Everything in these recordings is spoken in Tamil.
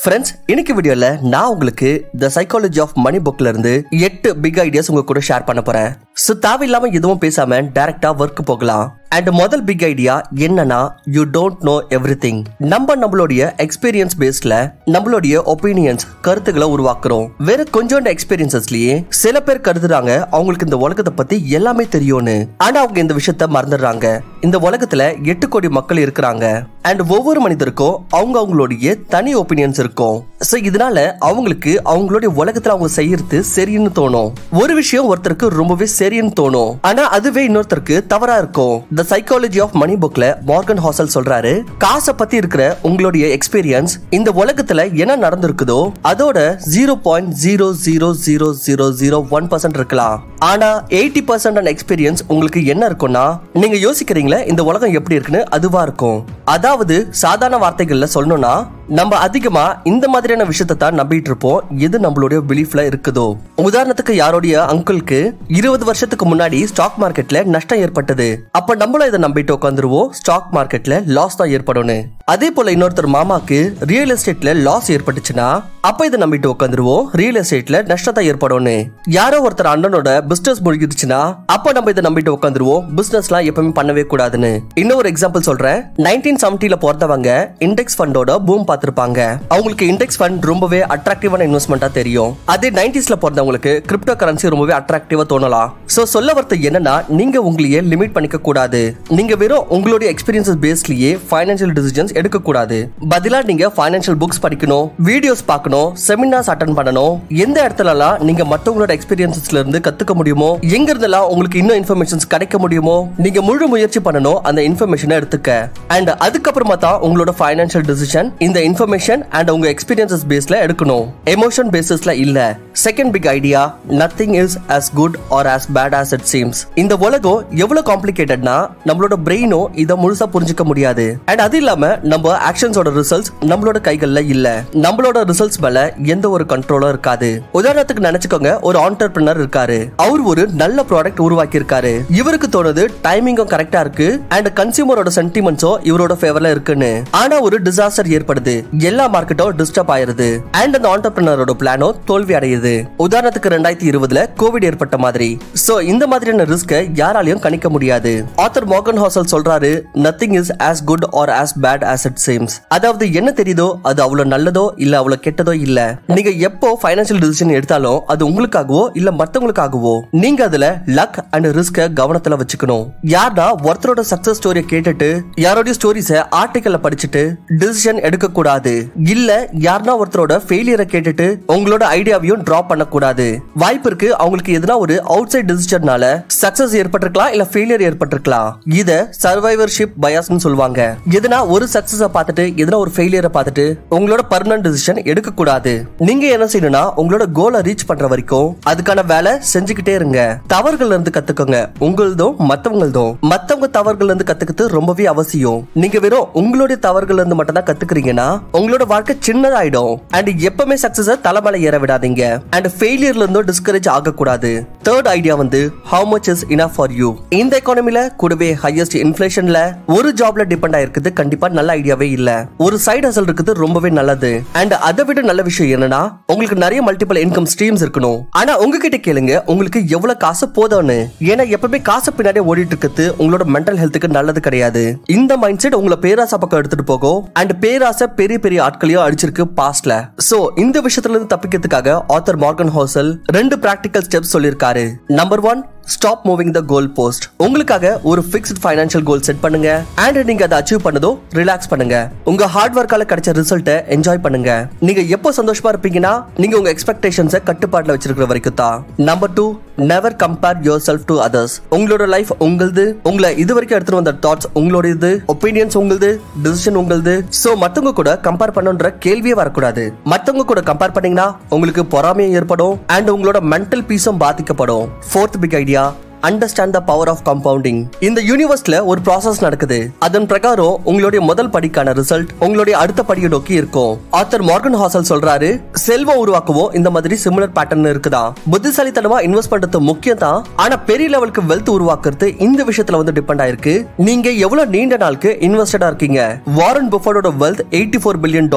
ஃப்ரெண்ட்ஸ், இன்னைக்கு வீடியோல நான் உங்களுக்கு த சைக்காலஜி ஆஃப் மணி புக்ல இருந்து 8 பிக் ஐடியாஸ் உங்க கூட ஷேர் பண்ண போறேன். சோ தேவையில்லாம எதுவும் பேசாம டைரக்டா ஒர்க் போகலாம். அண்ட் முதல் பிக் ஐடியா என்னன்னா, யூ டோன்ட் நோ எவ்ரிதிங். நம்மளுடைய எக்ஸ்பீரியன்ஸ் பேஸ்ல நம்மளுடைய ஒப்பீனியன்ஸ் கருத்துக்களை உருவாக்குறோம். வேற கொஞ்சோண்ட எக்ஸ்பீரியன்சஸ்லயே சில பேர் கருதுறாங்க அவங்களுக்கு இந்த உலகத்தை பத்தி எல்லாமே தெரியும்னு. ஆனா அவங்க இந்த விஷயத்த மறந்துடுறாங்க. இந்த உலகத்துல 8 கோடி மக்கள் இருக்கிறாங்க. அண்ட் ஒவ்வொரு மனிதருக்கும் அவங்களுடைய தனி ஒப்பீனியன்ஸ் இருக்கும். சோ இதனால அவங்களுக்கு அவங்களுடைய உலகத்துல அவங்க செய்யறது சரின்னு தோணும். ஒரு விஷயம் ஒருத்தருக்கு ரொம்பவே சரின்னு தோணும், ஆனா அதுவே இன்னொருத்தருக்கு தவறா இருக்கும். த சைக்காலஜி ஆஃப் மணி புக்ல மார்கன் ஹவுசல் சொல்றாரு, காசை பத்தி இருக்கிற உங்களுடைய எக்ஸ்பீரியன்ஸ் இந்த உலகத்துல என்ன நடந்திருக்குதோ அதோட 0.0000001% இருக்கலாம். ஆனா 80% எக்ஸ்பீரியன்ஸ் உங்களுக்கு என்ன இருக்கும்னா, நீங்க யோசிக்கிறீங்களே இந்த உலகம் எப்படி இருக்குன்னு அதுவா இருக்கும். அதாவது சாதாரண வார்த்தைகள்ல சொல்லணும்னா, நம்ம அதிகமா இந்த மாதிரியான விஷயத்தை தான் நம்பிட்டு இருப்போம் எது நம்மளுடைய பிலீஃப்ல இருக்குதோ. உதாரணத்துக்கு யாரோடைய அங்கிளுக்கு 20 வருஷத்துக்கு முன்னாடி ஸ்டாக் மார்க்கெட்ல நஷ்டம் ஏற்பட்டது. அப்ப நம்மளும் இதை நம்பிட்டு உட்காந்துருவோம், ஸ்டாக் மார்க்கெட்ல லாஸ் தான் ஏற்படும். அதே போல இன்னொருத்தர் மாமாக்கு ரியல் எஸ்டேட்ல லாஸ் ஏற்பட்டுச்சுன்னா அப்ப இதை நம்பிட்டு உட்காந்துருவோம், ரியல் எஸ்டேட்ல நஷ்டத்தை ஏற்படும். யாரோ ஒருத்தர் அண்ணனோட பிசினஸ் முழுகிடுச்சுன்னா அப்ப நம்ம இதை நம்பிட்டு உட்காந்துருவோம், பிசினஸ் எல்லாம் எப்பவுமே பண்ணவே கூடாதுன்னு. இன்னொரு எக்ஸாம்பிள் சொல்றேன். 1970ல பிறந்தவங்க இண்டெக்ஸ் ஃபண்டோட பூம் பார்த்திருப்பாங்க. அவங்களுக்கு இண்டெக்ஸ் ஃபண்ட் ரொம்பவே அட்ராக்டிவான இன்வெஸ்ட்மெண்டா தெரியும். அதே 90ஸ்ல பிறந்தவங்களுக்கு கிரிப்டோ கரன்சி ரொம்பவே அட்ராக்டிவா தோணலாம். சோ சொல்ல வரது என்னன்னா, நீங்க உங்களையே லிமிட் பண்ணிக்க கூடாது. நீங்க வெறும் உங்களுடைய எக்ஸ்பீரியன்ஸ் பேஸ்லயே ஃபைனான்சியல் டிசிஷன்ஸ் எடுக்க கூடாது. பதிலா நீங்க ஃபைனான்சியல் புக்ஸ் படிக்கணும், வீடியோஸ் பார்க்கணும், செமினார்ஸ் அட்டெண்ட் பண்ணணும். எந்த இடத்துலலாம் நீங்க மத்தவங்களோட எக்ஸ்பீரியன்ஸ்ல இருந்து கத்துக்க முடியுமோ, எங்க இருந்தெல்லாம் உங்களுக்கு இன்னும் இன்ஃபர்மேஷன்ஸ் கிடைக்க முடியுமோ, நீங்க முழு முயற்சி பண்ணணும் அந்த இன்ஃபர்மேஷனை எடுத்துக்க. அண்ட் அதுக்கப்புறமா தான் உங்களோட ஃபைனான்சியல் டிசிஷன் இந்த இன்ஃபர்மேஷன் அண்ட் உங்க எக்ஸ்பீரியன்சஸ் பேஸ்ல எடுக்கணும், எமோஷன் பேசிஸ்ல இல்ல. Second big idea, nothing is as good or as bad as it seems. இந்த உலகம் எவ்வளவு காம்ப்ளிகேட்டட்னா நம்மளோட பிரெயினோ இத முழுசா புரிஞ்சுக்க முடியாது. அண்ட் அது இல்லாம நம்ம ஆக்ஷன்ஸோட ரிசல்ட்ஸ் நம்மளோட கைகள்ல இல்ல. நம்மளோட ரிசல்ட்ஸ் மேல எந்த ஒரு கண்ட்ரோலும் இருக்காது. உதாரணத்துக்கு நினைச்சுக்கோங்க, ஒரு ஆண்டர்பிரினர் இருக்காரு. அவர் ஒரு நல்ல ப்ராடக்ட் உருவாக்கி இருக்காரு. இவருக்கு தோணுது டைமிங்கும் கரெக்டா இருக்கு அண்ட் கன்சியூமரோட சென்டிமெண்ட்ஸோ இவரோட ஃபேவர்ல இருக்குன்னு. ஆனா ஒரு டிசாஸ்டர் ஏற்படுது, எல்லா மார்க்கெட்டும் டிஸ்டர்ப் ஆயிருது அண்ட் அந்த ஆண்டர்பிரினரோட பிளானோ தோல்வி அடையுது. உதாரணத்துக்கு 2020ல கோவிட் ஏற்பட்ட மாதிரி. சோ இந்த மாதிரியான ரிஸ்க யாராலையும் கணிக்க முடியாது. ஆத்தர் மார்கன் ஹவுசல் சொல்றாரு, nothing is as good or as bad as it seems. அதாவது என்ன தெரியுதோ அது அவ்வளவு நல்லதோ இல்ல அவ்வளவு கெட்டதோ இல்ல. நீங்க எப்போ ஃபைனான்சியல் டிசிஷன் எடுத்தாலும் அது உங்களுக்காகவோ இல்ல மத்தவங்களுக்காகவோ நீங்க அதுல லக் அண்ட் ரிஸ்க கவனத்துல வச்சுக்கணும். யாரா ஒருத்தரோட சக்சஸ் ஸ்டோரியை கேட்டுட்டு யாரோட ஸ்டோரிஸ ஆர்டிக்கல்ல படிச்சுட்டு டிசிஷன் எடுக்க கூடாது. இல்ல யாரா ஒருத்தரோட ஃபெயிலியரை கேட்டுட்டு உங்களோட ஐடியாவையும் டிராப் பண்ண கூடாது. வாய்ப்பு இருக்கு அவங்களுக்கு எதுனா ஒரு அவுட் சைட் டிசிஷன்னால சக்சஸ் ஏற்பட்டிருக்கலாம் இல்ல ஃபெயிலியர் ஏற்பட்டிருக்கலாம். இத சர்வைவர்ஷிப் பயாஸ்னு சொல்லுவாங்க. எதுனா ஒரு சக்சஸ பார்த்துட்டு எதுனா ஒரு ஃபெயிலியரை பார்த்துட்டு உங்களோட பெர்மனன்ட் டிசிஷன் எடுக்க கூடாது. நீங்க என்ன செய்யணும்னா, உங்களோட கோலை ரீச் பண்ற வரைக்கும் அதுக்கான வேலை செஞ்சுக்கிட்டே இருங்க. தவறுகள்ல இருந்து கத்துக்கோங்க, உங்களதும் மத்தவங்களதும். மத்தவங்க தவறுகள்ல இருந்து கத்துக்கிறது ரொம்பவே அவசியம். நீங்க வெறும் உங்களுடைய தவறுகள்ல இருந்து மட்டும் தான் கத்துக்கிறீங்கன்னா உங்களோட வாழ்க்கை சின்னதாயிடும். அண்ட் எப்பவுமே சக்சஸ தலைமையில ஏற விடாதீங்க அண்ட் ஃபெயிலியர்ல இருந்து டிஸ்கரேஜ் ஆக கூடாது. தேர்ட் ஐடியா வந்து, how much is enough for you. இந்த எக்கானமில கூடவே ஹையஸ்ட் இன்ஃப்ளேஷன்ல ஒரு ஜாப்ல டிபெண்ட் ஆயிருக்குது கண்டிப்பா நல்ல ஐடியாவே இல்ல. ஒரு சைடு ஹசல் இருக்குது ரொம்பவே நல்லது. அண்ட் அதை விட நல்ல விஷயம் என்னன்னா, உங்களுக்கு நிறைய மல்டிபிள் இன்கம் ஸ்ட்ரீம்ஸ் இருக்கணும். ஆனா உங்ககிட்ட கேளுங்க உங்களுக்கு எவ்வளவு காசு போதும்னு. ஏன்னா எப்பவுமே காசு பின்னாடி ஓடிட்டு இருக்குது உங்களோட மென்டல் ஹெல்த்துக்கு நல்லது கிடையாது. இந்த மைண்ட் செட் உங்களை பேராசை பக்கம் எடுத்துட்டு போகும் அண்ட் பேராசை பெரிய பெரிய ஆட்களையும் அடிச்சிருக்கு பாஸ்ட்ல. சோ இந்த விஷயத்துல இருந்து தப்பிக்கிறதுக்காக author Morgan Housel 2 practical steps சொல்லிருக்காரு. Number 1, stop moving the goal post. உங்களுக்காக ஒரு ஃபிக்ஸ்ட் ஃபைனான்சியல் கோல் செட் பண்ணுங்க அண்ட் நீங்க அதை அச்சீவ் பண்ணதோ ரிலாக்ஸ் பண்ணுங்க. உங்க ஹார்ட் ஒர்க்கால கிடைச்ச ரிசல்ட்டை என்ஜாய் பண்ணுங்க. நீங்க எப்போ சந்தோஷமா இருப்பீங்கன்னா நீங்க உங்க எக்ஸ்பெக்டேஷன்ஸை கட்டுப்பாட்டுல வச்சிருக்கிற வரைக்கும் தான். Number 2, never compare yourself to others. உங்களோட லைஃப் உங்களுது, உங்களை இது வரைக்கும் எடுத்துட்டு வந்த தாட்ஸ் உங்களோடது, ஒப்பீனியன்ஸ் உங்களுது, டிசிஷன் உங்களுது. சோ மத்தவங்க கூட கம்பேர் பண்ணுன்ற கேள்வியே வரக்கூடாது. மத்தவங்க கூட கம்பேர் பண்ணீங்கன்னா உங்களுக்கு பொறாமையும் ஏற்படும் அண்ட் உங்களோட மென்டல் பீஸும் பாதிக்கப்படும். Fourth big idea, understand the power of compounding. இந்த யூனிவர்ஸ்ல ஒரு ப்ராசஸ் நடக்குது. அதன் பிரகாரம் உங்களுடைய முதல் படிக்கான ரிசல்ட் உங்களுடைய அடுத்த படியை நோக்கி இருக்கும். ஆத்தர் மார்கன் ஹாசல் சொல்றாரு, செல்வம் உருவாக்கவும் இந்த மாதிரி சிமிலர் பேட்டர்ன் இருக்குதா. புத்திசாலித்தனமா இன்வெஸ்ட் பண்றது முக்கியம் தான், ஆனா பெரிய லெவலுக்கு வெல்த் உருவாக்குறது இந்த விஷயத்துல வந்து டிபெண்ட் ஆயிருக்கு. நீங்க எவ்வளவு நீண்ட நாளுக்கு இன்வெஸ்டடா இருக்கீங்க. வாரன் பஃபட்டோட வெல்த் $84 பில்லியன்.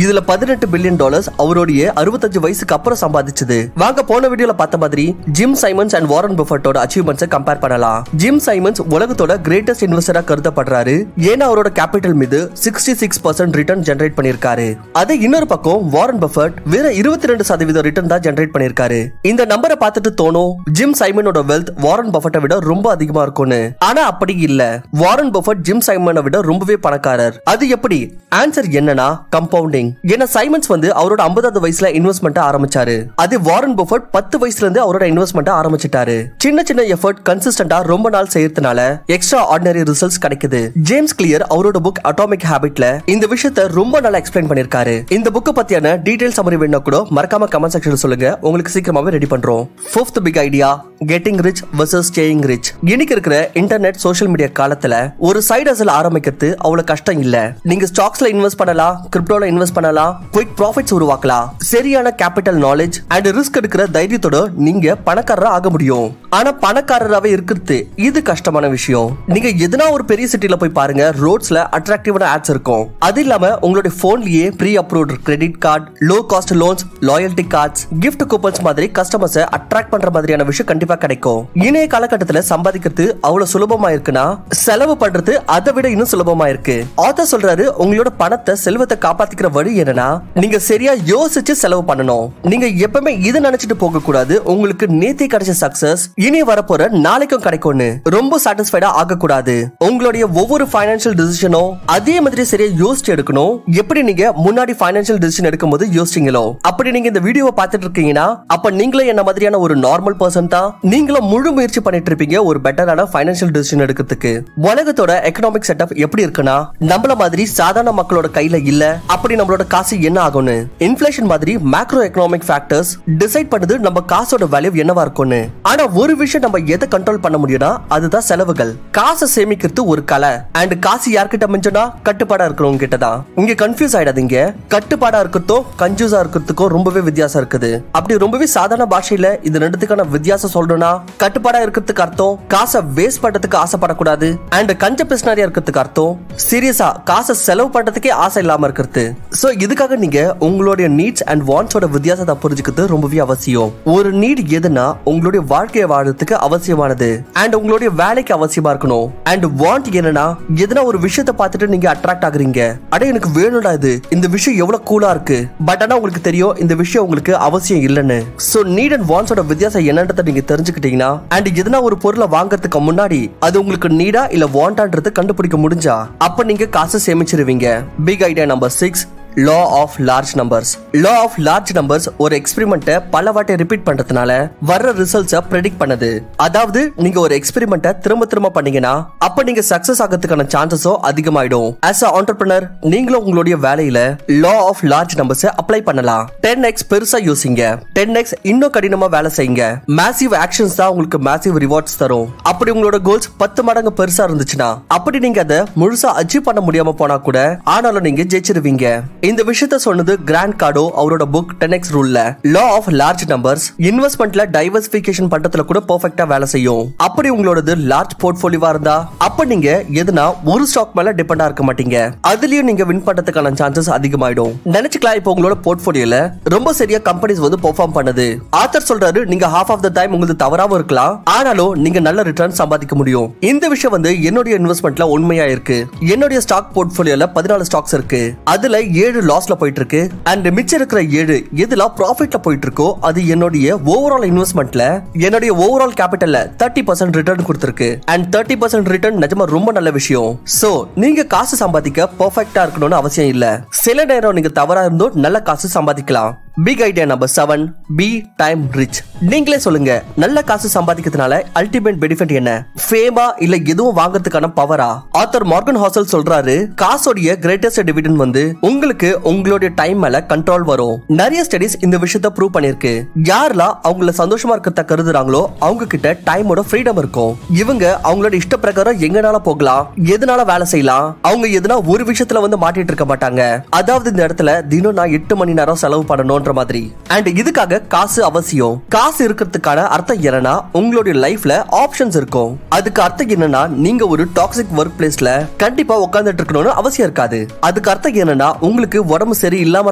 இதுல $18 பில்லியன் அவருடைய 65 வயசுக்கு அப்புறம் சம்பாதிச்சது. வாங்க போன வீடியோல பார்த்த மாதிரி ஜிம் சைமன்ஸ் அண்ட் வாரன் பஃபட்டோட அச்சீவ்மெண்ட்ஸ் கம்பேர் பண்ணலாம். ஜிம் சைமன்ஸ் உலகத்தோட கிரேட்டஸ்ட் இன்வெஸ்டரா கருதப்படுறாரு. ஏன்னா அவரோட கேபிட்டல் மீது 66% ரிட்டர்ன் ஜெனரேட் பண்ணிருக்காரு. அதே இன்னொரு பக்கம் வாரன் பஃபட் வேற 22% ரிட்டர்ன் தான் ஜெனரேட் பண்ணிருக்காரு. இந்த நம்பரை பார்த்துட்டு தோணும் ஜிம் சைமனோட வெல்த் வாரன் பஃபட்டை விட ரொம்ப அதிகமா இருக்கும்னு. ஆனா அப்படி இல்ல. வாரன் பஃபட் ஜிம் சைமனை விட ரொம்பவே பணக்காரர். அது எப்படி? ஆன்சர் என்னன்னா கம்பவுண்டிங். ஏன்னா சைமன்ஸ் வந்து அவரோட 50வது வயசுல இன்வெஸ்ட்மெண்ட் ஆரம்பிச்சாரு. அது வாரன் பஃபட் 10 வயசுல இருந்து அவரோட இன்வெஸ்ட்மெண்ட் ஆரம்பிச்சிட்டாரு. சின்ன சின்ன எஃபர்ட் கன்சிஸ்டன்டா ரொம்ப நாள் செய்யறதுனால எக்ஸ்ட்ரா ஆர்டினரி ரிசல்ட்ஸ் கிடைக்குது. ஜேம்ஸ் கிளியர் அவரோட புக் அட்டாமிக் ஹேபிட்ல இந்த விஷயத்தை ரொம்ப நல்லா எக்ஸ்பிளைன் பண்ணிருக்காரு. இந்த புக் பத்தியான டீடைல் சம்மரி வேணும்னா கூட மறக்காம கமெண்ட் செக்ஷன்ல சொல்லுங்க, உங்களுக்கு சீக்கிரமாவே ரெடி பண்றோம். 5th big idea, getting rich versus staying rich. இன்னைக்கு இருக்கிற இன்டர்நெட் சோஷியல் மீடியா காலத்துல ஒரு சைடு ஹஸ்ல் ஆரம்பிக்கிறது அவ்வளவு கஷ்டம் இல்ல. நீங்க ஸ்டாக்ஸ்ல இன்வெஸ்ட் பண்ணலாம், கிரிப்டோல இன்வெஸ்ட் பண்ணலாம், குயிக் ப்ராஃபிட்ஸ் உருவாக்கலாம். சரியான கேபிட்டல் நாலேஜ் அண்ட் ரிஸ்க் எடுக்கிற தைரியத்தோட நீங்க பணக்காரரா ஆக முடியும். ஆனா பணக்காரராவே இருக்கிறது இது கஷ்டமான விஷயம். நீங்க எதனா ஒரு பெரிய சிட்டில போய் பாருங்க, ரோட்ஸ்ல அட்ராக்டிவான ஆட்ஸ் இருக்கும். அது இல்லாம உங்களுடைய போன்லயே pre approved credit card, low cost loans, loyalty cards, gift coupons மாதிரி கஸ்டமர்ஸ் அட்ராக்ட் பண்ற மாதிரியான விஷயம் கண்டிப்பா கிடைக்கும். இணைய காலகட்டத்துல சம்பாதிக்கிறது அவ்வளவு சுலபமா இருக்குன்னா செலவு பண்றது அதை விட இன்னும் சுலபமா இருக்கு. ஆத்தர் சொல்றாரு, உங்களோட பணத்தை செல்வத்தை காப்பாத்திக்கிற வழி என்னன்னா நீங்க சரியா யோசிச்சு செலவு பண்ணணும். நீங்க எப்பவுமே இதை நினைச்சிட்டு போக கூடாது உங்களுக்கு நேத்தே கிடைச்ச சக்சஸ் இனி வரப்போற நாளைக்கும் கிடைக்கும்னு ரொம்ப சாட்டிஸ்ஃபைடா ஆக கூடாது. உங்களுடைய ஒவ்வொரு ஃபைனான்சியல் டிசிஷனும் அதே மாதிரி சரியா யோசிச்சு எடுக்கணும். எப்படி நீங்க முன்னாடி ஃபைனான்சியல் டிசிஷன் எடுக்கும்போது யோசிச்சீங்களோ அப்படி நீங்க இந்த வீடியோவை பார்த்துட்டு இருக்கீங்கன்னா அப்ப நீங்களும் என்ன மாதிரியான ஒரு நார்மல் பர்சன் தான். நீங்களும் முழு முயற்சி பண்ணிட்டு இருப்பீங்க ஒரு பெட்டரான ஃபைனான்சியல் டிசிஷன் எடுக்கிறதுக்கு. உலகத்தோட எக்கனாமிக் செட்டப் எப்படி இருக்குன்னா நம்மள மாதிரி சாதாரண மக்களோட கையில இல்ல. அப்படி நம்மளோட காசு என்ன ஆகும்னு இன்ஃப்ளேஷன் மாதிரி மேக்ரோ எக்கனாமிக் ஃபேக்டர்ஸ் டிசைட் பண்ணுது நம்ம காசோட வேல்யூ என்னவா இருக்கும்னு. ஆனா ஒரு விஷயம் நம்ம எதை கண்ட்ரோல் பண்ண முடியும்னா அதுதான் செலவுகள். காசை சேமிக்கிறது ஒரு கலை. அண்ட் காசு யார்கிட்ட மிஞ்சனா கட்டுப்பாடா இருக்கிறவங்க கிட்ட தான். இங்க கன்ஃபியூஸ் ஆயிடாதீங்க. கட்டுப்பாடா இருக்கிறதும் கன்ஃபியூஸா இருக்கிறதுக்கும் ரொம்பவே வித்தியாசம் இருக்குது. அப்படி ரொம்பவே சாதாரண பாஷையில இது ரெண்டுத்துக்கான வித்தியாசம் சொல்லணும்னா கட்டுப்பாடா இருக்கிறதுக்கு அர்த்தம் காசை வேஸ்ட் பண்றதுக்கு ஆசைப்படக்கூடாது. அண்ட் கஞ்ச பிஸ்னாரியா இருக்கிறதுக்கு அர்த்தம் சீரியஸா காசை செலவு பண்றதுக்கே ஆசை இல்லாம இருக்கிறது. சோ இதுக்காக நீங்க உங்களுடைய நீட்ஸ் அண்ட் வாண்ட்ஸோட வித்தியாசத்தை புரிஞ்சுக்கிறது ரொம்பவே அவசியம். ஒரு நீட் எதுனா உங்களுடைய வாழ்க்கையை வாழறதுக்கு அவசியமானது அண்ட் உங்களுடைய வேலைக்கு அவசியமா இருக்கணும். அண்ட் வாண்ட் என்னன்னா எதனா ஒரு விஷயத்தை பார்த்துட்டு நீங்க அட்ராக்ட் ஆகுறீங்க. அட எனக்கு வேணும்டா இது, இந்த விஷயம் எவ்வளவு கூலா இருக்கு, பட் ஆனா உங்களுக்கு தெரியும் இந்த விஷயம் உங்களுக்கு அவசியம் இல்லைன்னு. சோ நீட் அண்ட் வாண்ட்ஸோட வித்தியாசம் என்னன்றதை நீங்க தெரிஞ்சுக்கிட்டீங்கன்னா அண்ட் எதனா ஒரு பொருளை வாங்கறதுக்கு முன்னாடி அது உங்களுக்கு நீடா இல்ல வாண்டான்றது கண்டுபிடிக்க முடிஞ்சா அப்ப நீங்க காசு சேமிச்சிருவீங்க. Big idea number 6, law of large numbers. law of large numbers ஒரு எக்ஸ்பெரிமெண்ட்டை பல வாட்டி ரிப்பீட் பண்றதுனால வர்ற ரிசல்ட்ஸை ப்ரெடிக்ட் பண்ணுது. அதாவது நீங்க ஒரு எக்ஸ்பெரிமெண்ட்டை திரும்ப திரும்ப பண்ணீங்கன்னா அப்ப நீங்க சக்சஸ் ஆகிறதுக்கான சான்சஸும் அதிகமாயிடும். as a entrepreneur நீங்களும் உங்களுடைய வேலையில law of large numbers apply பண்ணலாம். 10x பெருசா யோசிங்க, 10x இன்னும் கடினமா வேலை செய்யுங்க. மேசிவ் ஆக்ஷன்ஸ் தான் உங்களுக்கு மேசிவ் ரிவார்ட்ஸ் தரும். அப்படி உங்களோட கோல்ஸ் 10 மடங்கு பெருசா இருந்துச்சுன்னா அப்படி நீங்க அதை முழுசா அச்சீவ் பண்ண முடியாம போனா கூட ஆனாலும் நீங்க ஜெயிச்சிருவீங்க. இந்த விஷயத்தை சொன்னது கிராண்ட் கார்டோ அவரோட புக் 10x ரூல்ல. லா ஆஃப் லார்ஜ் நம்பர்ஸ் இன்வெஸ்ட்மெண்ட்ல டைவர்சிஃபிகேஷன் பண்றதுல கூட பெர்ஃபெக்ட்டா வேலை செய்யும். அப்படி உங்களோடது லார்ஜ் போர்ட்ஃபோலியோவா இருந்தா அப்ப நீங்க எதுனா ஒரு ஸ்டாக் மேல டிபெண்டா இருக்க மாட்டீங்க. அதுலயும் நீங்க வின் பண்றதுக்கான சான்சஸ் அதிகமாயிடும். நினைச்சுக்கலாம் இப்போ உங்களோட போர்ட்ஃபோலியோல ரொம்ப சரியா கம்பெனிஸ் வந்து பெர்ஃபார்ம் பண்ணுது. ஆத்தர் சொல்றாரு நீங்க half of the time உங்களுக்கு தவறாம இருக்கலாம், ஆனாலும் நீங்க நல்ல ரிட்டர்ன் சம்பாதிக்க முடியும். இந்த விஷயம் வந்து என்னுடைய இன்வெஸ்ட்மெண்ட்ல உண்மையா இருக்கு. என்னுடைய ஸ்டாக் போர்ட்ஃபோலியோல 14 ஸ்டாக்ஸ் இருக்கு. அதுல 7 லாஸ்ல போயிட்டு இருக்கு அண்ட் மிச்சம் இருக்கிற 7 எதுல ப்ராஃபிட்ல போயிட்டு இருக்கோ அது என்னுடைய ஓவரால் இன்வெஸ்ட்மெண்ட்ல என்னுடைய ஓவரால் கேபிட்டல்ல 30% ரிட்டர்ன் கொடுத்திருக்கு. அண்ட் 30% ரிட்டர்ன் நிஜமா ரொம்ப நல்ல விஷயம். சோ நீங்க காசு சம்பாதிக்க பெர்ஃபெக்ட்டா இருக்கணும்னு அவசியம் இல்ல. சில நேரம் நீங்க தவறா இருந்தோ நல்ல காசு சம்பாதிக்கலாம். Big idea number 7, be time rich. நீங்களே சொல்லுங்க, நல்ல காசு சம்பாதிக்கிறதுனால அல்டிமேட் பெனிஃபிட் என்ன? ஃபேமா இல்ல எதுவும் வாங்குறதுக்கான பவரா? ஆத்தர் மார்கன் ஹாசல் சொல்றாரு, காசோடைய கிரேட்டஸ்ட் டிவிடெண்ட் வந்து உங்களுக்கு உங்களுடைய டைம் மேல கண்ட்ரோல் வரும். நிறைய ஸ்டடிஸ் இந்த விஷயத்தை ப்ரூவ் பண்ணிருக்கு. யாரெல்லாம் அவங்கள சந்தோஷமா இருக்கிறத கருதுறாங்களோ அவங்க கிட்ட டைமோட ஃப்ரீடம் இருக்கும். இவங்க அவங்களோட இஷ்ட பிரகாரம் எங்கனால போகலாம், எதனால வேலை செய்யலாம். அவங்க எதுனா ஒரு விஷயத்துல வந்து மாட்டிட்டு இருக்க மாட்டாங்க. அதாவது இந்த இடத்துல தினம் நான் 8 மணி நேரம் செலவு பண்ணணும்ன்ற மாதிரி. அண்ட் இதுக்காக காசு அவசியம். காசு இருக்கிறதுக்கான அர்த்தம் என்னன்னா உங்களுடைய லைஃப்ல ஆப்ஷன்ஸ் இருக்கும். அதுக்கு அர்த்தம் என்னன்னா நீங்க ஒரு டாக்ஸிக் ஒர்க் பிளேஸ்ல கண்டிப்பா உட்கார்ந்துட்டு இருக்கணும்னு அவசியம் இருக்காது. அதுக்கு அர்த்தம் என்னன்னா உங்களுக்கு உடம்பு சரி இல்லாம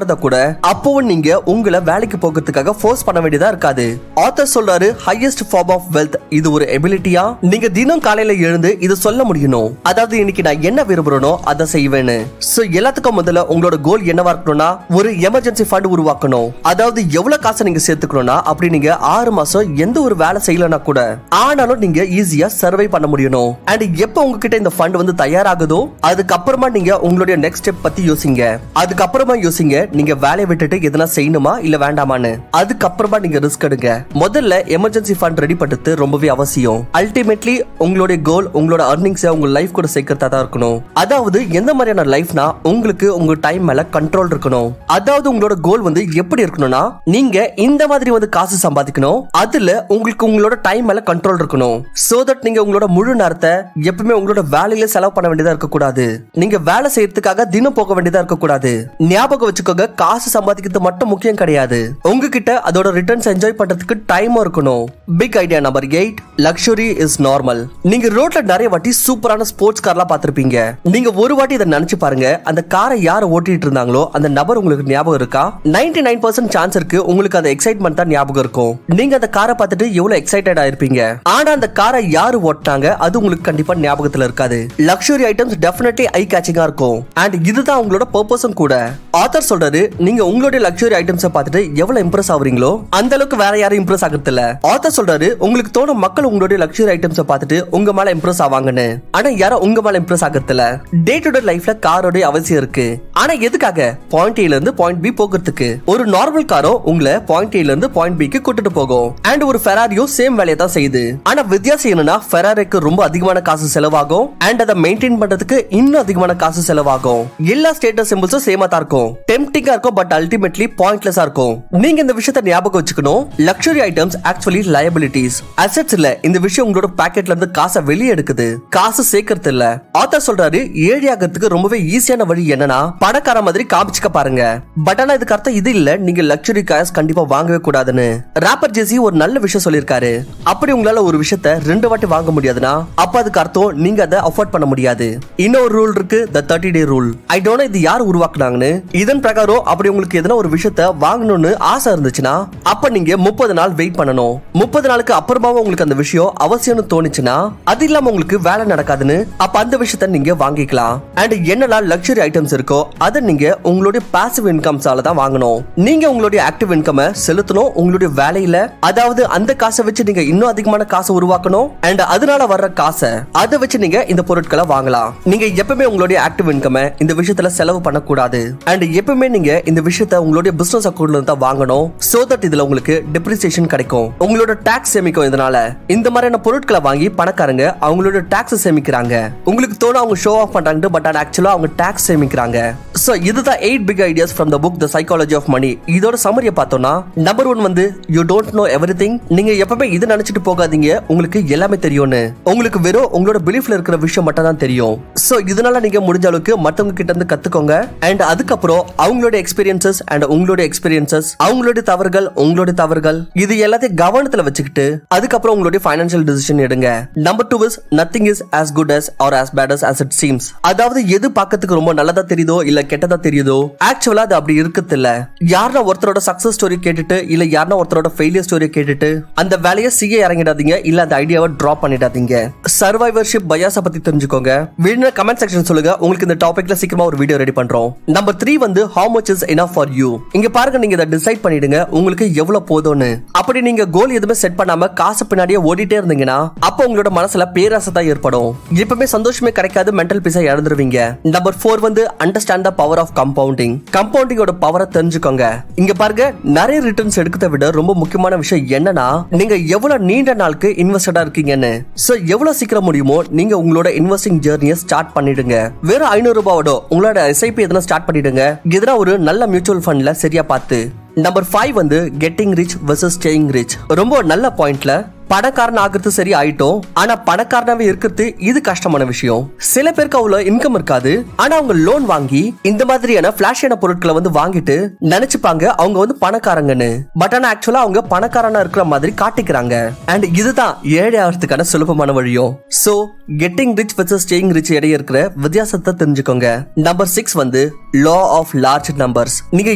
இருந்தா கூட அப்பவும் நீங்க உங்களை வேலைக்கு போகிறதுக்காக ஃபோர்ஸ் பண்ண வேண்டியதா இருக்காது. ஆத்தர் சொல்றாரு, ஹையஸ்ட் ஃபார்ம் ஆஃப் வெல்த் இது ஒரு எபிலிட்டியா. நீங்க தினம் காலையில எழுந்து இது சொல்ல முடியணும். அதாவது இன்னைக்கு நான் என்ன விரும்புறேனோ அதை செய்வேன்னு. சோ எல்லாத்துக்கும் முதல்ல உங்களோட கோல் என்னவா இருக்கணும்னா ஒரு எமர்ஜென்சி ஃபண்ட் உருவாக்கணும். அதாவது எவ்வளவு காசை நீங்க சேர்த்துக்கணும்னா அப்படி நீங்க 6 மாசம் எந்த ஒரு வேலை செய்யலனா கூட ஆனாலும் நீங்க ஈஸியா சர்வை பண்ண முடியணும். அண்ட் எப்ப உங்ககிட்ட இந்த ஃபண்ட் வந்து தயாராகுதோ அதுக்கப்புறமா நீங்க உங்களுடைய நெக்ஸ்ட் ஸ்டெப் பத்தி யோசிங்க. அதுக்கப்புறமா யோசிங்க நீங்க வேலையை விட்டுட்டு எதனா செய்யணுமா இல்ல வேண்டாமான்னு. அதுக்கப்புறமா நீங்க ரிஸ்க் எடுங்க. முதல்ல எமர்ஜென்சி ஃபண்ட் ரெடி பண்றது ரொம்பவே அவசியம். அல்டிமேட்லி உங்களுடைய கோல் உங்களோட earnings உங்க லைஃப் கூட சேர்க்கிறதா தான் இருக்கணும். அதாவது எந்த மாதிரியான லைஃப்னா உங்களுக்கு உங்க டைம் மேல கண்ட்ரோல் இருக்கணும். அதாவது உங்களோட கோல் வந்து எப்படி இருக்கணும்னா நீங்க இந்த மாதிரி வந்து காசு சம்பாதிக்கணும். அதுல உங்களுக்கு உங்களோட டைம் மேல கண்ட்ரோல் இருக்கணும். சோ தட் நீங்க உங்களோட முழு நேரத்தை எப்பவுமே உங்களோட வேலையில செலவு பண்ண வேண்டியதா இருக்க கூடாது. நீங்க வேலை செய்யறதுக்காக தினம் போக வேண்டியதா இருக்க கூடாது. ஞாபகம் வச்சுக்கோங்க, காசு சம்பாதிக்கிறது மட்டும் முக்கியம் கிடையாது. உங்ககிட்ட அதோட ரிட்டர்ன்ஸ் என்ஜாய் பண்றதுக்கு டைமும் இருக்கணும். Big idea number 8, luxury is normal. நீங்க ரோட்ல நிறைய வாட்டி சூப்பரான ஸ்போர்ட்ஸ் கார்லாம் பார்த்திருப்பீங்க. நீங்க ஒரு வாட்டி இதை நினைச்சு பாருங்க, அந்த காரை யார் ஓட்டிட்டு இருந்தாங்களோ அந்த நபர் உங்களுக்கு ஞாபகம் இருக்கா? 99% சான்ஸ் இருக்கு உங்களுக்கு அந்த எக்ஸைட்மெண்ட் தான் ஞாபகம் இருக்கும். நீங்க அந்த காரை பார்த்துட்டு எவ்வளவு எக்ஸைட்டட் ஆயிருப்பீங்க. ஆனா அந்த காரை யாரு ஓட்டாங்க அது உங்களுக்கு கண்டிப்பா ஞாபகத்துல இருக்காது. லக்ஸுரி ஐட்டம்ஸ் டெஃபினெட்லி ஐ கேச்சிங்கா இருக்கும். அண்ட் இதுதான் உங்களோட பர்பஸும் கூட. ஆத்தர் சொல்றாரு, நீங்க உங்களுடைய லக்ஸுரி ஐட்டம்ஸை பார்த்துட்டு எவ்வளவு இம்ப்ரெஸ் ஆவறீங்களோ அந்த அளவுக்கு வேற யாரும் இம்ப்ரெஸ் ஆகிறது இல்ல. ஆத்தர் சொல்றாரு, உங்களுக்கு தோணும் மக்கள் உங்களுடைய லக்ஸுரி ஐட்டம்ஸை பார்த்துட்டு உங்க மேல இம்ப்ரெஸ் ஆவாங்கன்னு. ஆனா யாரும் உங்க மேல இம்ப்ரெஸ் ஆகிறதுல. டே டு டே லைஃப்ல காரோட அவசியம் இருக்கு. ஆனா எதுக்காக? பாயிண்ட் ஏல இருந்து பாயிண்ட் பி போகிறதுக்கு. ஒரு நார்மல் காரோ உங்களை பாயிண்ட் ஏல இருந்து பாயிண்ட் பிக்கு கூட்டிட்டு போகும். அண்ட் ஒரு ஃபெராரியோ சேம் வேலையை தான் செய்யுது. ஆனா வித்தியாசம் என்னன்னா ஃபெராரிக்கு ரொம்ப அதிகமான காசு செலவாகும். அண்ட் அதை மெயின்டைன் பண்றதுக்கு இன்னும் அதிகமான காசு செலவாகும். எல்லா ஸ்டேட்டஸ் சிம்பிள்ஸும் சேமா தான் இருக்கும். டெம்ப்டிங்கா இருக்கும், பட் அல்டிமேட்லி பாயிண்ட்லெஸ்ஸா இருக்கும். நீங்க இந்த விஷயத்தை ஞாபகம் வச்சுக்கணும். Luxury items actually liabilities, assets இல்ல. இந்த விஷயம் உங்களோட பாக்கெட்ல இருந்து காசை வெளியே எடுக்குது, காசு சேர்க்கறது இல்ல. ஆத்தர் சொல்றாரு, ஏழையாகிறதுக்கு ரொம்பவே ஈஸியான வழி என்னன்னா பணக்கார மாதிரி காமிச்சுக்க பாருங்க. பட் ஆனா இதுக்கு அர்த்தம் இது இல்ல நீங்க லக்ஸுரி கார்ஸ் கண்டிப்பா வாங்கவே கூடாதுன்னு. ராப்பர் ஜெசி ஒரு நல்ல விஷயம் சொல்லிருக்காரு. அப்படி உங்களால ஒரு விஷயத்தை 2 வாட்டி வாங்க முடியாதுன்னா அப்ப அதுக்கு அர்த்தம் நீங்க அதை அஃபோர்ட் பண்ண முடியாது. இன்னொரு ரூல் இருக்கு, the 30 day rule. I don't know இது யார் உருவாக்குனாங்கன்னு. இதன் பிரகாரம் அப்படி உங்களுக்கு எதனா ஒரு விஷயத்தை வாங்கணும்னு ஆசை இருந்துச்சுன்னா அப்ப நீங்க 30 நாள் வெயிட் பண்ணணும். 30 நாளுக்கு அப்புறமாவும் உங்களுக்கு அந்த விஷயம் அவசியம்னு தோணுச்சுன்னா அது இல்லாம உங்களுக்கு வேலை நடக்காதுன்னு அப்ப அந்த விஷயத்தை நீங்க வாங்கிக்கலாம். அண்ட் என்னெல்லாம் லக்ஸுரி ஐட்டம்ஸ் இருக்கோ அதை நீங்க உங்களுடைய பாசிவ் இன்கம்ஸால தான் வாங்கணும். நீங்க உங்களுடைய ஆக்டிவ் இன்கம் செலுத்தணும் உங்களுடைய வேலையில. அதாவது அந்த காசை வச்சு நீங்க இன்னும் அதிகமான காசை உருவாக்கணும். அண்ட் அதனால வர்ற காசை அதை வச்சு நீங்க இந்த பொருட்களை வாங்கலாம். நீங்க எப்பவுமே உங்களுடைய ஆக்டிவ் இன்கம் இந்த விஷயத்துல செலவு பண்ணக்கூடாது. அண்ட் எப்பவுமே நீங்க இந்த விஷயத்தை உங்களுடைய பிசினஸ் அக்கௌண்ட்ல இருந்து தான் வாங்கணும். சோ தட் இதுல உங்களுக்கு டெப்ரிசியேஷன் கிடைக்கும். உங்களோட டாக்ஸ் சேமிக்கும். இதனால இந்த மாதிரியான பொருட்களை வாங்கி பணக்காரங்க அவங்களோட டாக்ஸ் சேமிக்கிறாங்க. உங்களுக்கு தோணும் அவங்க ஷோ ஆஃப் பண்றாங்க, பட் ஆக்சுவலா அவங்க டாக்ஸ் சேமிக்கிறாங்க. சோ இதுதான் 8 big ideas from the book The Psychology of Money. இதோட சம்மரியை பார்த்தோம்னா நம்பர் 1 வந்து you don't know everything. நீங்க எப்பவுமே இது நினைச்சிட்டு போகாதீங்க உங்களுக்கு எல்லாமே தெரியும்னு. உங்களுக்கு வெறும் உங்களோட பிலீஃப்ல இருக்கிற விஷயம் மட்டும் தான் தெரியும். சோ இதனால நீங்க முடிஞ்ச அளவுக்கு மத்தவங்க கிட்ட இருந்து கத்துக்கோங்க. அண்ட் அதுக்கப்புறம் அவங்களோட எக்ஸ்பீரியன்சஸ் அண்ட் உங்களோட எக்ஸ்பீரியன்சஸ், அவங்களோட தவறுகள் உங்களோட தவறுகள், இது எல்லாத்தையும் கவனத்துல வச்சுக்கிட்டு அதுக்கப்புறம் உங்களுடைய ஃபைனான்சியல் டிசிஷன் எடுங்க. Number 2 is nothing is as good as or as bad as it seems. அதாவது எது பார்க்கிறதுக்கு ரொம்ப நல்லதா தெரியுதோ இல்ல கெட்டதா தெரியுதோ ஆக்சுவலா அது அப்படி இருக்குது இல்ல. யாரா ஒருத்தரோட சக்சஸ் ஸ்டோரி கேட்டுட்டு இல்ல யாரா ஒருத்தரோட ஃபெயிலியர் ஸ்டோரி கேட்டுட்டு அந்த வேலையை செய்ய இறங்கிடாதீங்க, இல்ல அந்த ஐடியாவை டிராப் பண்ணிடாதீங்க. சர்வைவர்ஷிப் பயாஸ பத்தி தெரிஞ்சுக்கோங்க. வீடியோ கமெண்ட் செக்ஷன் சொல்லுங்க, உங்களுக்கு இந்த டாபிக்ல சீக்கிரமா ஒரு வீடியோ ரெடி பண்றோம். நம்பர் 3 வந்து how much is enough for you. இங்க பாருங்க, நீங்க இதை டிசைட் பண்ணிடுங்க உங்களுக்கு எவ்வளவு போதும்னு. அப்படி நீங்க கோல் எதுவுமே செட் பண்ணாம காசு பின்னாடியே ஓடிட்டே இருந்தீங்கன்னா அப்ப உங்களோட மனசுல பேராசை தான் ஏற்படும். எப்பவுமே சந்தோஷமே கிடைக்காது, மென்டல் பீஸா இழந்துருவீங்க. நம்பர் 4 வந்து understand the power of compounding. கம்பவுண்டிங்கோட பவரை தெரிஞ்சுக்கோங்க. இங்க பாருங்க, நிறைய ரிட்டர்ன்ஸ் எடுக்கிறத விட ரொம்ப முக்கியமான விஷயம் என்னன்னா நீங்க எவ்வளவு நீண்ட நாளுக்கு இன்வெஸ்டடா இருக்கீங்கன்னு. சோ எவ்வளவு சீக்கிரம் முடியுமோ நீங்க உங்களோட இன்வெஸ்டிங் ஜர்னியை ஸ்டார்ட் பண்ணிடுங்க. வெறும் 500 ரூபாயோட உங்களோட SIP எதனா ஸ்டார்ட் பண்ணிடுங்க. எதனா ஒரு நல்ல மியூச்சுவல் ஃபண்ட்ல சரியா பார்த்து. நம்பர் 5 வந்து getting rich versus staying rich. ரொம்ப நல்ல பாயிண்ட்ல பணக்காரன் ஆகிறது சரி ஆயிட்டோம், ஆனா பணக்காரனாவே இருக்கிறது இது கஷ்டமான விஷயம். சில பேருக்கு அவ்வளவு இன்கம் இருக்காது, ஆனா அவங்க லோன் வாங்கி இந்த மாதிரியான பிளாஷியான பொருட்களை வந்து வாங்கிட்டு நினைச்சுப்பாங்க அவங்க வந்து பணக்காரங்கன்னு. பட் ஆனா ஆக்சுவலா அவங்க பணக்காரனா இருக்கிற மாதிரி காட்டிக்கிறாங்க. அண்ட் இதுதான் ஏழை ஆகிறதுக்கான சுலபமான வழியும். So getting rich versus staying rich இடையே இருக்கிற வித்தியாசத்தை தெரிஞ்சுக்கோங்க. நம்பர் 6 வந்து லா ஆஃப் லார்ஜ் நம்பர்ஸ். நீங்க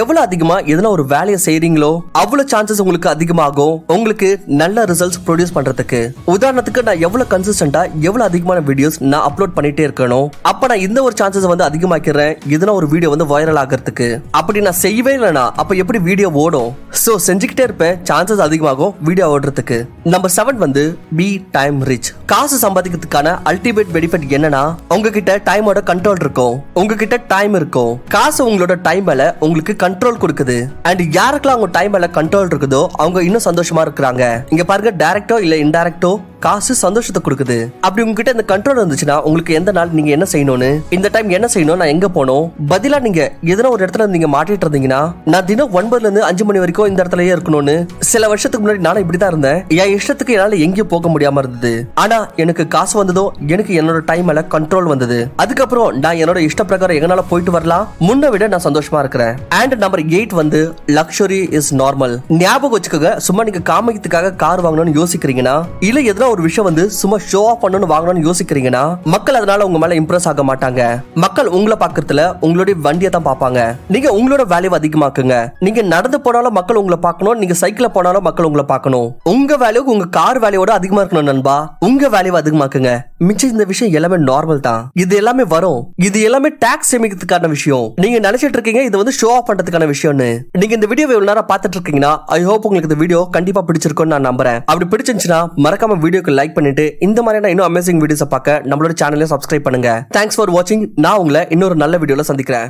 எவ்வளவு அதிகமா எதனா ஒரு வேலையை செய்றீங்களோ அவ்வளவு சான்சஸ் உங்களுக்கு அதிகமாகும் உங்களுக்கு நல்ல ரிசல்ட்ஸ் ப்ரொடியூஸ் பண்றதுக்கு. உதாரணத்துக்கு நான் எவ்வளவு கன்சிஸ்டன்டா எவ்வளவு அதிகமான வீடியோஸ் நான் அப்லோட் பண்ணிட்டே இருக்கணும், அப்ப நான் இந்த ஒரு சான்சஸ் வந்து அதிகமாக்கிறேன் எதனா ஒரு வீடியோ வந்து வைரல் ஆகிறதுக்கு. அப்படி நான் செய்யவே இல்லைனா அப்ப எப்படி வீடியோ ஓடும்? சோ செஞ்சுக்கிட்டே இருப்பேன், சான்சஸ் அதிகமாகும் வீடியோ ஓடுறதுக்கு. நம்பர் 7 வந்து பி டைம் ரிச். காசு சம்பாதிக்கிறதுக்கான அல்டிமேட் பெனிஃபிட் என்னன்னா உங்ககிட்ட டைமோட கண்ட்ரோல் இருக்கும், உங்ககிட்ட டைம் இருக்கும். காசு உங்களோட டைம் மேல உங்களுக்கு கண்ட்ரோல் கொடுக்குது. அண்ட் யாருக்கெல்லாம் உங்க டைம் மேல கண்ட்ரோல் இருக்குதோ அவங்க இன்னும் சந்தோஷமா இருக்கிறாங்க. இங்க பாருங்க, டைரக்டோ இல்ல இன்டைரக்டோ காசு சந்தோஷத்தை கொடுக்குது. அப்படி உங்ககிட்ட இந்த கண்ட்ரோல் இருந்துச்சுன்னா உங்களுக்கு எந்த நாள் நீங்க என்ன செய்யணும்னு, இந்த டைம் என்ன செய்யணும், நான் எங்க போனோம், பதிலா நீங்க எதனா ஒரு இடத்துல நீங்க மாட்டிட்டு இருந்தீங்கன்னா நான் தினம் 9 ல இருந்து 5 மணி வரைக்கும் இந்த இடத்துலயே இருக்கணும்னு. சில வருஷத்துக்கு முன்னாடி நானும் இப்படிதான் இருந்தேன். என் இஷ்டத்துக்கு என்னால எங்கேயும் போக முடியாம இருந்தது. ஆனா எனக்கு காசு வந்ததோ எனக்கு என்னோட டைம் மேல கண்ட்ரோல் வந்தது. அதுக்கப்புறம் நான் என்னோட இஷ்ட பிரகாரம் எங்கனால போயிட்டு வரலாம், முன்ன விட நான் சந்தோஷமா இருக்கிறேன். அண்ட் நம்பர் 8 வந்து லக்ஸரி இஸ் நார்மல். ஞாபகம் வச்சுக்கோங்க, சும்மா நீங்க காமிக்கிறதுக்காக கார் வாங்கணும்னு யோசிக்கிறீங்கன்னா இல்ல எதனா ஒரு விஷயம் வந்து சும்மா ஷோ ஆஃப் பண்ணணும்னு வாங்கணும்னு யோசிக்கிறீங்கன்னா மக்கள் அதனால உங்க மேல இம்ப்ரெஸ் ஆக மாட்டாங்க. மக்கள் உங்களை பாக்குறதுல உங்களுடைய வண்டியை தான் பாப்பாங்க. நீங்க உங்களோட வேல்யூ அதிகமாக்குங்க. நீங்க நடந்து போனாலும் மக்கள் உங்களை பார்க்கணும், நீங்க சைக்கிள்ல போனாலும் மக்கள் உங்களை பார்க்கணும். உங்க வேல்யூ உங்க கார் வேல்யூவோட அதிகமா இருக்கணும் நண்பா. உங்க வேல்யூ அதிகமாக்குங்க. மிச்சம் இந்த விஷயம் எல்லாமே நார்மல் தான். இது எல்லாமே வரும். இது எல்லாமே டாக்ஸ் சேமிக்கிறதுக்கான விஷயம். நீங்க நினைச்சிட்டு இருக்கீங்க இது வந்து ஷோ ஆஃப் பண்றதுக்கான விஷயம்னு. நீங்க இந்த வீடியோவை இவ்வளவு நேரம் பார்த்துட்டு இருக்கீங்கன்னா ஐ ஹோப் உங்களுக்கு இந்த வீடியோ கண்டிப்பா பிடிச்சிருக்கும்னு நான் நம்புறேன். அப்படி பிடிச்சிருந்துச்சுன்னா மறக்காம வீடியோக்கு லைக் பண்ணிட்டு இந்த மாதிரியான இன்னும் அமேசிங் வீடியோஸ் பார்க்க நம்மளோட சேனலை சப்ஸ்கிரைப் பண்ணுங்க. தேங்க்ஸ் ஃபார் வாட்சிங். நான் உங்களை இன்னொரு நல்ல வீடியோல சந்திக்கிறேன்.